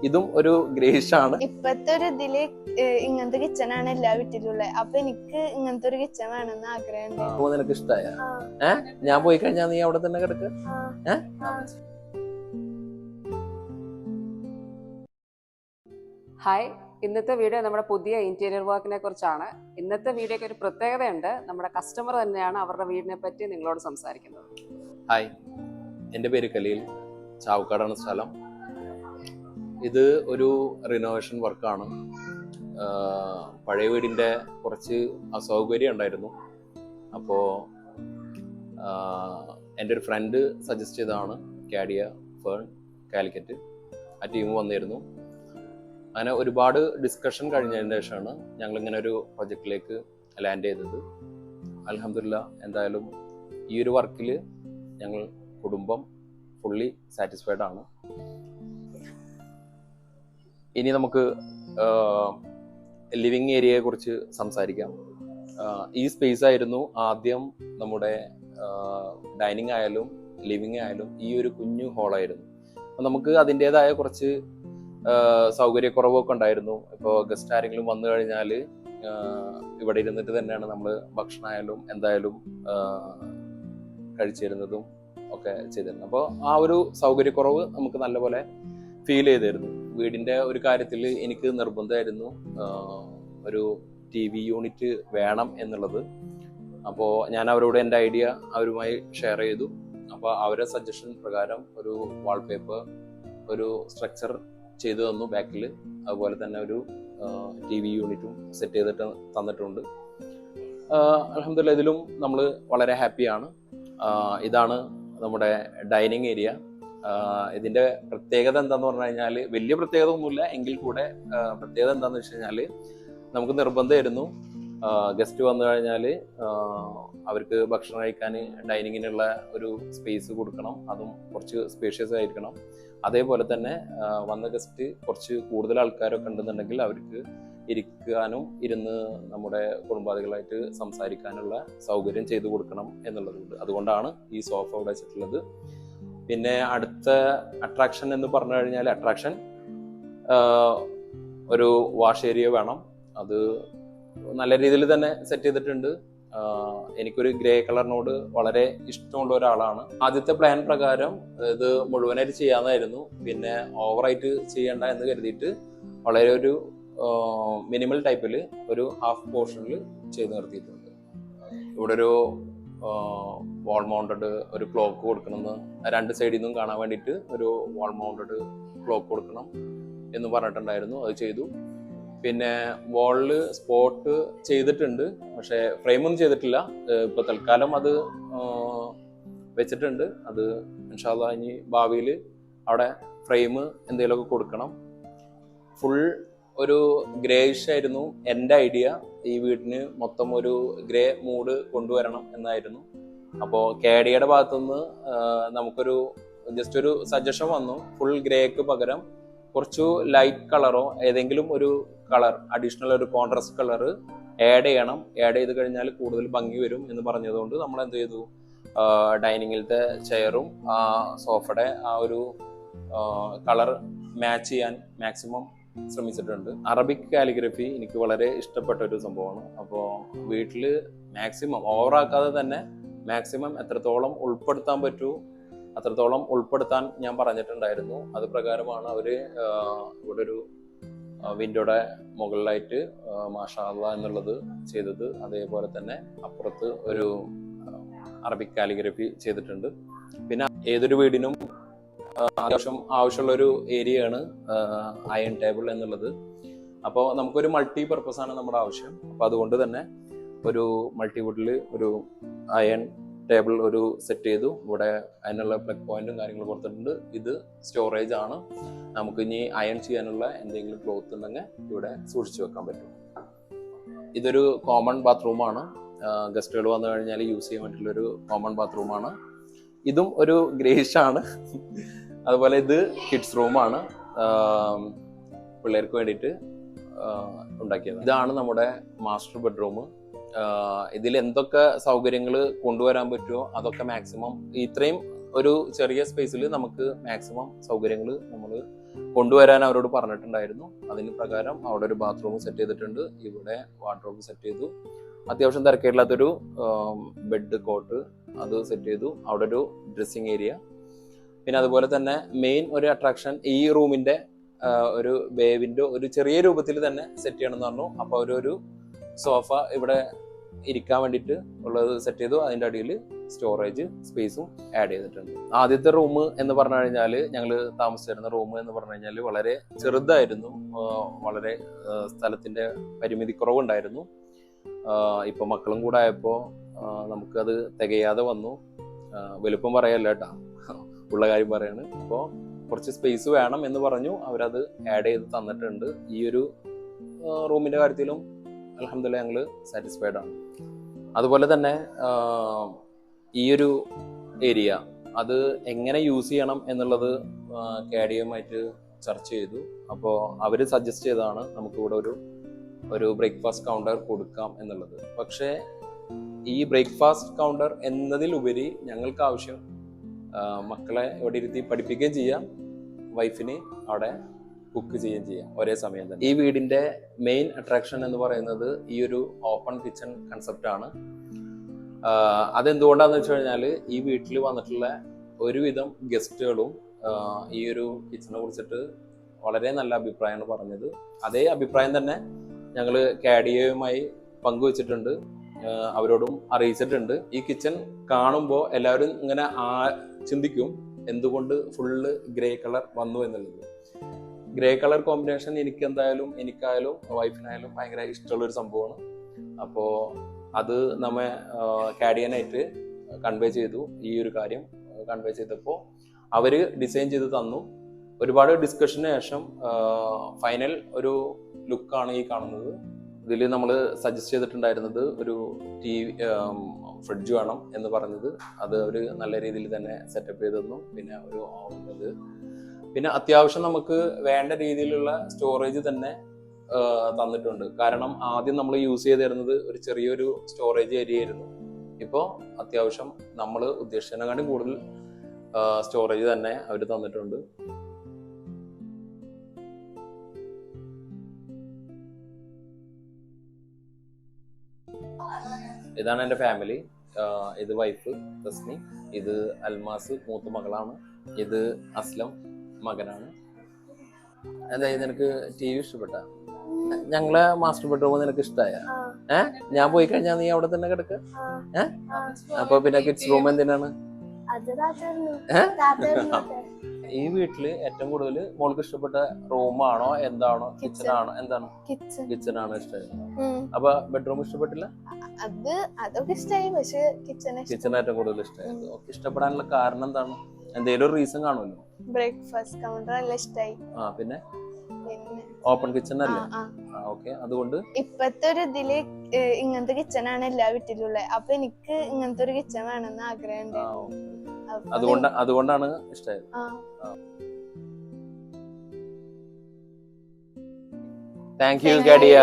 ഇതും ഒരു ഗ്രേഷ് ആണ്. ഇപ്പത്തെ ഒരു ഇതില് ഇങ്ങനത്തെ കിച്ചൺ ആണ് എല്ലാ വീട്ടിലുള്ള. അപ്പൊ എനിക്ക് ഇങ്ങനത്തെ ഒരു കിച്ചൺ വേണമെന്ന് ആഗ്രഹം. നിനക്ക് ഇഷ്ടായ? ഞാൻ പോയി കഴിഞ്ഞാ നീ അവിടെ തന്നെ കിടക്ക. ഹായ്, ഇന്നത്തെ വീഡിയോ നമ്മുടെ പുതിയ ഇന്റീരിയർ വർക്കിനെ കുറിച്ചാണ്. ഇന്നത്തെ വീഡിയോക്ക് ഒരു പ്രത്യേകതയുണ്ട്. നമ്മുടെ കസ്റ്റമർ തന്നെയാണ് അവരുടെ വീടിനെ പറ്റി നിങ്ങളോട് സംസാരിക്കുന്നത്. ഹായ്, എൻ്റെ പേര് കലീൽ, ചാവക്കാടാണ് സ്ഥലം. ഇത് ഒരു റിനോവേഷൻ വർക്കാണ്. പഴയ വീടിൻ്റെ കുറച്ച് അസൗകര്യം ഉണ്ടായിരുന്നു. അപ്പോൾ എൻ്റെ ഒരു ഫ്രണ്ട് സജസ്റ്റ് ചെയ്തതാണ് കാഡിയ ഫേൺ കാലിക്കറ്റ്. ആ ടീം വന്നിരുന്നു. അങ്ങനെ ഒരുപാട് ഡിസ്കഷൻ കഴിഞ്ഞതിന് ശേഷമാണ് ഞങ്ങളിങ്ങനെ ഒരു പ്രൊജക്റ്റിലേക്ക് ലാൻഡ് ചെയ്തത്. അൽഹംദുലില്ലാ, എന്തായാലും ഈ ഒരു വർക്കിൽ ഞങ്ങൾ കുടുംബം ഫുള്ളി സാറ്റിസ്ഫൈഡ് ആണ്. ഇനി നമുക്ക് ലിവിങ് ഏരിയയെ കുറിച്ച് സംസാരിക്കാം. ഈ സ്പേസ് ആയിരുന്നു ആദ്യം നമ്മുടെ ഡൈനിങ് ആയാലും ലിവിങ് ആയാലും ഈ ഒരു കുഞ്ഞു ഹോളായിരുന്നു. അപ്പം നമുക്ക് അതിൻ്റെതായ കുറച്ച് സൗകര്യക്കുറവൊക്കെ ഉണ്ടായിരുന്നു. ഇപ്പോൾ ഗസ്റ്റ് ആരെങ്കിലും വന്നു കഴിഞ്ഞാൽ ഇവിടെ ഇരുന്നിട്ട് തന്നെയാണ് നമ്മൾ ഭക്ഷണമായാലും എന്തായാലും കഴിച്ചിരുന്നതും ഒക്കെ ചെയ്തിരുന്നത്. അപ്പോൾ ആ ഒരു സൗകര്യക്കുറവ് നമുക്ക് നല്ലപോലെ ഫീൽ ചെയ്തിരുന്നു. വീടിൻ്റെ ഒരു കാര്യത്തിൽ എനിക്ക് നിർബന്ധമായിരുന്നു ഒരു TV യൂണിറ്റ് വേണം എന്നുള്ളത്. അപ്പോൾ ഞാൻ അവരോട് എൻ്റെ ഐഡിയ അവരുമായി ഷെയർ ചെയ്തു. അപ്പോൾ അവരുടെ സജഷൻ പ്രകാരം ഒരു വാൾപേപ്പർ, ഒരു സ്ട്രക്ചർ ചെയ്തു തന്നു ബാക്കിൽ. അതുപോലെ തന്നെ ഒരു TV യൂണിറ്റും സെറ്റ് ചെയ്തിട്ട് തന്നിട്ടുണ്ട്. അൽഹംദുലില്ലാ, ഇതിലും നമ്മൾ വളരെ ഹാപ്പിയാണ്. ഇതാണ് നമ്മുടെ ഡൈനിങ് ഏരിയ. ഇതിൻ്റെ പ്രത്യേകത എന്താന്ന് പറഞ്ഞു കഴിഞ്ഞാൽ, വലിയ പ്രത്യേകത ഒന്നുമില്ല എങ്കിൽ കൂടെ പ്രത്യേകത എന്താന്ന് വെച്ച് കഴിഞ്ഞാൽ, നമുക്ക് നിർബന്ധമായിരുന്നു ഗസ്റ്റ് വന്നു കഴിഞ്ഞാൽ അവർക്ക് ഭക്ഷണം കഴിക്കാൻ ഡൈനിങ്ങിനുള്ള ഒരു സ്പേസ് കൊടുക്കണം. അതും കുറച്ച് സ്പേഷ്യസ് ആയിരിക്കണം. അതേപോലെ തന്നെ വന്ന ഗസ്റ്റ് കുറച്ച് കൂടുതൽ ആൾക്കാരൊക്കെ ഉണ്ടെന്നുണ്ടെങ്കിൽ അവർക്ക് ഇരിക്കാനും ഇരുന്ന് നമ്മുടെ കുടുംബാദികളായിട്ട് സംസാരിക്കാനുള്ള സൗകര്യം ചെയ്തു കൊടുക്കണം എന്നുള്ളതുണ്ട്. അതുകൊണ്ടാണ് ഈ സോഫ ഇവിടെ വെച്ചിട്ടുള്ളത്. പിന്നെ അടുത്ത അട്രാക്ഷൻ എന്ന് പറഞ്ഞു കഴിഞ്ഞാൽ, അട്രാക്ഷൻ ഒരു വാഷ് ഏരിയ വേണം. അത് നല്ല രീതിയിൽ തന്നെ സെറ്റ് ചെയ്തിട്ടുണ്ട്. എനിക്കൊരു ഗ്രേ കളറിനോട് വളരെ ഇഷ്ടമുള്ള ഒരാളാണ്. ആദ്യത്തെ പ്ലാൻ പ്രകാരം ഇത് മുഴുവനായിട്ട് ചെയ്യാമെന്നായിരുന്നു. പിന്നെ ഓവറായിട്ട് ചെയ്യണ്ട എന്ന് കരുതിയിട്ട് വളരെ ഒരു മിനിമൽ ടൈപ്പിൽ ഒരു ഹാഫ് പോർഷനിൽ ചെയ്ത് നിർത്തിയിട്ടുണ്ട്. ഇവിടെ ഒരു വാൾ മൗണ്ടഡ് ഒരു ക്ലോക്ക് കൊടുക്കണമെന്ന്, രണ്ട് സൈഡിൽ നിന്നും കാണാൻ വേണ്ടിയിട്ട് ഒരു വാൾ മൗണ്ടഡ് ക്ലോക്ക് കൊടുക്കണം എന്ന് പറഞ്ഞിട്ടുണ്ടായിരുന്നു. അത് ചെയ്തു. പിന്നെ വാളിൽ സ്പോട്ട് ചെയ്തിട്ടുണ്ട്, പക്ഷേ ഫ്രെയിമൊന്നും ചെയ്തിട്ടില്ല. ഇപ്പോൾ തൽക്കാലം അത് വെച്ചിട്ടുണ്ട്. അത് ഇൻഷാ അല്ലാഹ് ഇനി ഭാവിയിൽ അവിടെ ഫ്രെയിം എന്തെങ്കിലുമൊക്കെ കൊടുക്കണം. ഫുൾ ഒരു ഗ്രേയിഷ് ആയിരുന്നു എൻ്റെ ഐഡിയ. ഈ വീടിന് മൊത്തം ഒരു ഗ്രേ മൂഡ് കൊണ്ടുവരണം എന്നായിരുന്നു. അപ്പോൾ കാഡിയയുടെ ഭാഗത്തുനിന്ന് നമുക്കൊരു ജസ്റ്റ് ഒരു സജഷൻ വന്നു, ഫുൾ ഗ്രേക്ക് പകരം കുറച്ചു ലൈറ്റ് കളറോ ഏതെങ്കിലും ഒരു കളർ, അഡീഷണൽ ഒരു കോൺട്രാസ്റ്റ് കളർ ആഡ് ചെയ്യണം. ആഡ് ചെയ്ത് കഴിഞ്ഞാൽ കൂടുതൽ ഭംഗി വരും എന്ന് പറഞ്ഞതുകൊണ്ട് നമ്മൾ എന്ത് ചെയ്തു, ഡൈനിങ്ങിലത്തെ ചെയറും സോഫയുടെ ആ ഒരു കളർ മാച്ച് ചെയ്യാൻ മാക്സിമം ശ്രമിച്ചിട്ടുണ്ട്. അറബിക് കാലിഗ്രഫി എനിക്ക് വളരെ ഇഷ്ടപ്പെട്ട ഒരു സംഭവമാണ്. അപ്പോൾ വീട്ടിൽ മാക്സിമം ഓവറാക്കാതെ തന്നെ മാക്സിമം എത്രത്തോളം ഉൾപ്പെടുത്താൻ പറ്റൂ അത്രത്തോളം ഉൾപ്പെടുത്താൻ ഞാൻ പറഞ്ഞിട്ടുണ്ടായിരുന്നു. അത് പ്രകാരമാണ് അവർ ഇവിടെ ഒരു വിൻഡോയുടെ മുകളിലായിട്ട് മാഷാ അല്ലാഹ് എന്നുള്ളത് ചെയ്തത്. അതേപോലെ തന്നെ അപ്പുറത്ത് ഒരു അറബിക് കാലിഗ്രഫി ചെയ്തിട്ടുണ്ട്. പിന്നെ ഏതൊരു വീടിനും ആവശ്യമുള്ളൊരു ഏരിയയാണ് അയൺ ടേബിൾ എന്നുള്ളത്. അപ്പോൾ നമുക്കൊരു മൾട്ടി പർപ്പസ് ആണ് നമ്മുടെ ആവശ്യം. അപ്പോൾ അതുകൊണ്ട് തന്നെ ഒരു മൾട്ടിവുഡിൽ ഒരു അയൺ ടേബിൾ ഒരു സെറ്റ് ചെയ്തു. ഇവിടെ അതിനുള്ള പ്ലഗ് പോയിന്റും കാര്യങ്ങളും കൊടുത്തിട്ടുണ്ട്. ഇത് സ്റ്റോറേജ് ആണ്. നമുക്ക് ഇനി അയൺ ചെയ്യാനുള്ള എന്തെങ്കിലും ക്ലോത്ത് ഉണ്ടെങ്കിൽ ഇവിടെ സൂക്ഷിച്ചു വെക്കാൻ പറ്റും. ഇതൊരു കോമൺ ബാത്റൂമാണ്. ഗസ്റ്റുകൾ വന്നു കഴിഞ്ഞാൽ യൂസ് ചെയ്യാൻ വേണ്ടിയിട്ടുള്ളൊരു കോമൺ ബാത്റൂമാണ്. ഇതും ഒരു ഗ്രേഷ് ആണ്. അതുപോലെ ഇത് കിഡ്സ് റൂമാണ്, പിള്ളേർക്ക് വേണ്ടിയിട്ട് ഉണ്ടാക്കിയത്. ഇതാണ് നമ്മുടെ മാസ്റ്റർ ബെഡ്റൂം. ഇതിൽ എന്തൊക്കെ സൗകര്യങ്ങൾ കൊണ്ടുവരാൻ പറ്റുമോ അതൊക്കെ മാക്സിമം, ഇത്രയും ഒരു ചെറിയ സ്പേസിൽ നമുക്ക് മാക്സിമം സൗകര്യങ്ങൾ നമ്മൾ കൊണ്ടുവരാൻ അവരോട് പറഞ്ഞിട്ടുണ്ടായിരുന്നു. അതിന് പ്രകാരം അവിടെ ഒരു ബാത്റൂം സെറ്റ് ചെയ്തിട്ടുണ്ട്, ഇവിടെ വാർഡ്രോബ് സെറ്റ് ചെയ്തു, അത്യാവശ്യം തിരക്കേടില്ലാത്തൊരു ബെഡ് കോട്ട് അത് സെറ്റ് ചെയ്തു, അവിടെ ഒരു ഡ്രസ്സിങ് ഏരിയ. പിന്നെ അതുപോലെ തന്നെ മെയിൻ ഒരു അട്രാക്ഷൻ ഈ റൂമിന്റെ ഒരു ബേ വിൻഡോ ഒരു ചെറിയ രൂപത്തിൽ തന്നെ സെറ്റ് ചെയ്യണമെന്ന് പറഞ്ഞു. അപ്പോൾ അവരൊരു സോഫ ഇവിടെ ഇരിക്കാൻ വേണ്ടിയിട്ട് ഉള്ളത് സെറ്റ് ചെയ്തു. അതിൻ്റെ അടിയിൽ സ്റ്റോറേജ് സ്പേസും ആഡ് ചെയ്തിട്ടുണ്ട്. ആദ്യത്തെ റൂം എന്ന് പറഞ്ഞു കഴിഞ്ഞാൽ ഞങ്ങൾ താമസിച്ചിരുന്ന റൂം എന്ന് പറഞ്ഞു കഴിഞ്ഞാൽ വളരെ ചെറുതായിരുന്നു, വളരെ സ്ഥലത്തിന്റെ പരിമിതി കുറവുണ്ടായിരുന്നു. ഇപ്പൊ മക്കളും കൂടെ ആയപ്പോൾ നമുക്കത് തികയാതെ വന്നു. വലുപ്പം പറയല്ല കേട്ടാ, ഉള്ള കാര്യം പറയാണ്. അപ്പോൾ കുറച്ച് സ്പേസ് വേണം എന്ന് പറഞ്ഞു, അവരത് ആഡ് ചെയ്ത് തന്നിട്ടുണ്ട്. ഈ ഒരു റൂമിന്റെ കാര്യത്തിലും അൽഹംദുലില്ലാഹ് ഞങ്ങൾ സാറ്റിസ്ഫൈഡ് ആണ്. അതുപോലെ തന്നെ ഈ ഒരു ഏരിയ അത് എങ്ങനെ യൂസ് ചെയ്യണം എന്നുള്ളത് കാഡിയുമായിട്ട് ചർച്ച ചെയ്തു. അപ്പോൾ അവർ സജസ്റ്റ് ചെയ്തതാണ് നമുക്കിവിടെ ഒരു ബ്രേക്ക്ഫാസ്റ്റ് കൗണ്ടർ കൊടുക്കാം എന്നുള്ളത്. പക്ഷേ ഈ ബ്രേക്ക്ഫാസ്റ്റ് കൗണ്ടർ എന്നതിലുപരി ഞങ്ങൾക്ക് ആവശ്യം മക്കളെ ഇവിടെ ഇരുത്തി പഠിപ്പിക്കുകയും ചെയ്യാം, വൈഫിന് അവിടെ കുക്ക് ചെയ്യുകയും ചെയ്യാം ഒരേ സമയം തന്നെ. ഈ വീടിന്റെ മെയിൻ അട്രാക്ഷൻ എന്ന് പറയുന്നത് ഈ ഒരു ഓപ്പൺ കിച്ചൺ കൺസെപ്റ്റ് ആണ്. അതെന്തുകൊണ്ടാന്ന് വെച്ച് കഴിഞ്ഞാൽ ഈ വീട്ടിൽ വന്നിട്ടുള്ള ഒരുവിധം ഗസ്റ്റുകളും ഈ ഒരു കിച്ചണിനെ കുറിച്ചിട്ട് വളരെ നല്ല അഭിപ്രായമാണ് പറഞ്ഞത്. അതേ അഭിപ്രായം തന്നെ ഞങ്ങൾ കാഡിയയുമായി പങ്കുവച്ചിട്ടുണ്ട്, അവരോടും അറിയിച്ചിട്ടുണ്ട്. ഈ കിച്ചൺ കാണുമ്പോൾ എല്ലാവരും ഇങ്ങനെ ചിന്തിക്കും എന്തുകൊണ്ട് ഫുള്ള് ഗ്രേ കളർ വന്നു എന്നുള്ളത്. ഗ്രേ കളർ കോമ്പിനേഷൻ എനിക്കായാലും വൈഫിനായാലും ഭയങ്കര ഇഷ്ടമുള്ളൊരു സംഭവമാണ്. അപ്പോൾ അത് നമ്മെ കാഡിയനായിട്ട് കൺവേ ചെയ്തു. ഈ ഒരു കാര്യം കൺവേ ചെയ്തപ്പോൾ അവർ ഡിസൈൻ ചെയ്ത് തന്നു. ഒരുപാട് ഡിസ്കഷന് ശേഷം ഫൈനൽ ഒരു ലുക്കാണ് ഈ കാണുന്നത്. ഇതിൽ നമ്മൾ സജസ്റ്റ് ചെയ്തിട്ടുണ്ടായിരുന്നത് ഒരു ഫ്രിഡ്ജ് വേണം എന്ന് പറഞ്ഞത്, അത് അവർ നല്ല രീതിയിൽ തന്നെ സെറ്റപ്പ് ചെയ്ത് തന്നു. പിന്നെ ഒരു ഓവൻ, പിന്നെ അത്യാവശ്യം നമുക്ക് വേണ്ട രീതിയിലുള്ള സ്റ്റോറേജ് തന്നെ തന്നിട്ടുണ്ട്. കാരണം ആദ്യം നമ്മൾ യൂസ് ചെയ്തിരുന്നത് ഒരു ചെറിയൊരു സ്റ്റോറേജ് ഏരിയ ആയിരുന്നു. ഇപ്പോൾ അത്യാവശ്യം നമ്മൾ ഉദ്ദേശിച്ചതിനെക്കാളും കൂടുതൽ സ്റ്റോറേജ് തന്നെ അവർ തന്നിട്ടുണ്ട്. ഇതാണ് എൻ്റെ ഫാമിലി. ഇത് വൈഫ് തസ്നി, ഇത് അൽമാസ് മൂത്ത മകളാണ്, ഇത് അസ്ലം മകനാണ്. അതായത് നിനക്ക് TV ഇഷ്ടപ്പെട്ട? ഞങ്ങളെ മാസ്റ്റർ ബെഡ്റൂം നിനക്ക് ഇഷ്ടമായ? ഞാൻ പോയി കഴിഞ്ഞാൽ നീ അവിടെ തന്നെ കിടക്ക? അപ്പൊ പിന്നെ കിഡ്സ് റൂം എന്തിനാണ്? ഈ വീട്ടില് ഏറ്റവും കൂടുതൽ മോൾക്ക് ഇഷ്ടപ്പെട്ട റൂമാണോ എന്താണോ കിച്ചണാണോ എന്താണ്? കിച്ചണാണ് ഇഷ്ടമായത്. അപ്പൊ ബെഡ്റൂം ഇഷ്ടപ്പെട്ടില്ല? അതൊക്കെ ഇഷ്ടമായി, പക്ഷെ കിച്ചൺ ഏറ്റവും കൂടുതൽ ഇഷ്ടമായത്. ഇഷ്ടപ്പെടാനുള്ള കാരണം എന്താണ്? എന്തെങ്കിലും ഒരു റീസൺ കാണുമല്ലോ. ബ്രേക്ക്ഫാസ്റ്റ് കൗണ്ടർ എല്ലാം ഇഷ്ടമായി. പിന്നെ ഓപ്പൺ കിച്ചൺ അല്ലേ? ഓക്കെ. അതുകൊണ്ട് ഇപ്പത്തെ ഒരു ഇതില് ഇങ്ങനത്തെ കിച്ചണാണ് എല്ലാ വീട്ടിലുള്ളത്. അപ്പൊ എനിക്ക് ഇങ്ങനത്തെ ഒരു കിച്ചൺ വേണമെന്ന് ആഗ്രഹം. അതുകൊണ്ടാണ് ഇഷ്ടമായത്. Thank you കാഡിയ.